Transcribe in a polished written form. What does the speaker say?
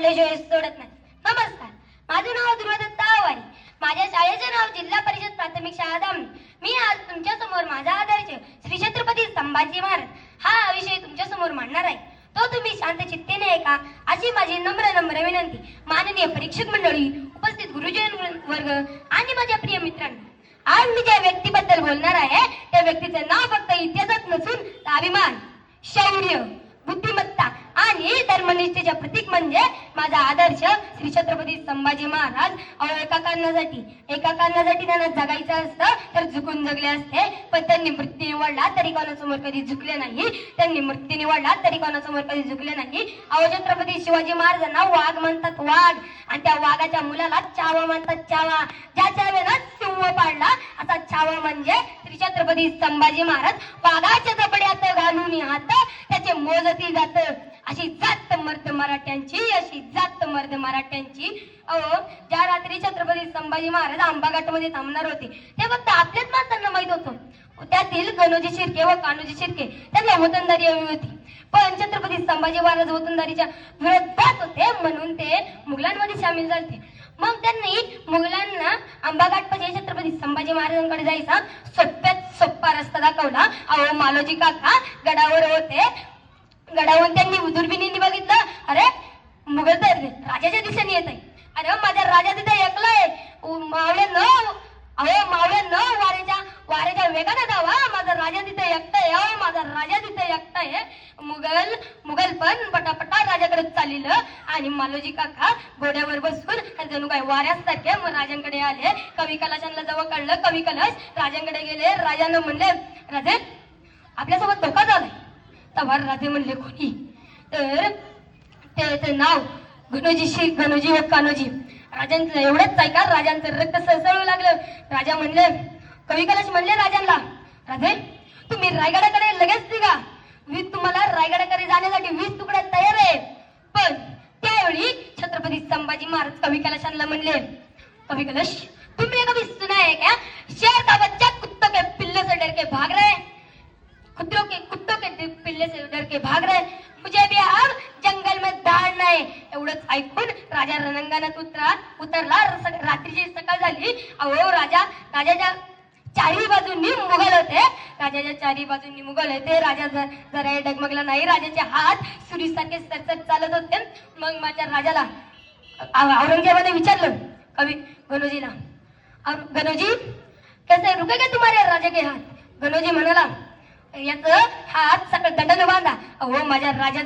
बोलल्याशिवाय सोडत नाही. नमस्कार, माझे नाव दुर्वादत्ता आवारी. माझ्या शाळेचे नाव जिल्हा परिषद प्राथमिक शाळा दामणी. मी आज तुमच्या समोर माझा आदर्श श्री छत्रपती संभाजी महाराज हा विषय तुमच्या समोर मांडणार आहे. तो तुम्ही शांत चित्तेने ऐका अशी माझी नम्र विनंती. माननीय परीक्षक मंडळी, उपस्थित गुरुजन वर्ग आणि माझ्या प्रिय मित्रांनो, आज मी ज्या व्यक्तीबद्दल बोलणार आहे त्या व्यक्तीचे नाव फक्त इतिहासात नसून अभिमान, शौर्य, बुद्धिमत्ता आणि धर्मनिष्ठेचे प्रतीक म्हणजे माझा आदर्श श्री छत्रपती संभाजी महाराज. एका कारणासाठी त्यांना जगायचं असतं तर झुकून जगले असते, पण त्यांनी मृत्यू निवडला तरी कोणासमोर कधी झुकले नाही. छत्रपती शिवाजी महाराजांना वाघ म्हणतात, वाघ, आणि त्या वाघाच्या मुलाला चावा म्हणतात, चावा. ज्या चावेनं सिंह पाडला असा चावा म्हणजे श्री छत्रपती संभाजी महाराज. वाघाच्या जबड्यात घालून हात त्याचे मोजती जात. अशी जात मर्द मराठ्यांची. ज्या रात्री छत्रपती संभाजी महाराज आंबाघाटमध्ये थांबणार होते ते फक्त आपल्याच माणसांना माहित होतं. त्यातील गणोजी शिर्के व कान्होजी शिर्के त्यांना वतनदारी हवी होती, पण छत्रपती संभाजी महाराज वतनदारीच्या विरोधात होते म्हणून ते मुघलांमध्ये सामील झाले. मग त्यांनी मुघलांना आंबाघाटमध्ये छत्रपती संभाजी महाराजांकडे जायचा सोप्यात सोपा रस्ता दाखवला. मालोजी काका गडावर होते. गडावरून त्यांनी दुर्बिणीने बघितलं, अरे मुघल तर राजाच्या दिशेने येत आहे. अरे माझ्या राजा तिथे एकलाय. मावळ्यांनो वाऱ्याच्या वेगाने धावा, माझा राजा तिथे एकटाय. मुघल पण पटापटा राजाकडे चाललेलं आणि मालोजी काका घोड्यावर बसून जणू काय वाऱ्यासारखे मग राजांकडे आले. कवी कलशांना जवळ काढलं. कवी कलश राजांकडे गेले. राजानं म्हणले, राजे आपल्यासोबत धोका झालाय. तवार राजे म्हणले, कोणी? तर त्याचे नाव गणोजी व कान्होजी. राजांचं एवढंच ऐका, राजांचं रक्त सळसळू लागलं. राजा म्हणले, कवी कलश म्हणले राजांना, राजे तुम्ही रायगडाकडे लगेच निघा. तुम्हाला रायगडाकडे जाण्यासाठी 20 तुकड्या तयार आहे. पण त्यावेळी छत्रपती संभाजी महाराज कवी कलशांना म्हणले, कवी कलश तुम्ही कभी सुना है क्या, शेर का बच्चा कुत्तों के पिल्ले से डर के भाग रहे, कुत्तों के पिल्ले से डर के भाग रहे, मुझे भी अब जंगल में दौड़ना है. एवढंच ऐकून राजा रणांगणात उतरला. रात्रीची सकाळ झाली. राजाच्या चारही बाजूंनी मुघल होते. राजा जरा डगमगला नाही. राजाचे हात सुरीसारखे सरसर चालत होते. मग माझ्या राजाला औरंगजेबाने विचारलं कवी गणोजीला, गणोजी कैसे रुकेगा तुम्हारे राजा के हात. गणोजी म्हणाला, याच हात सकळ दंडाने बांधा. माझ्या राजाचा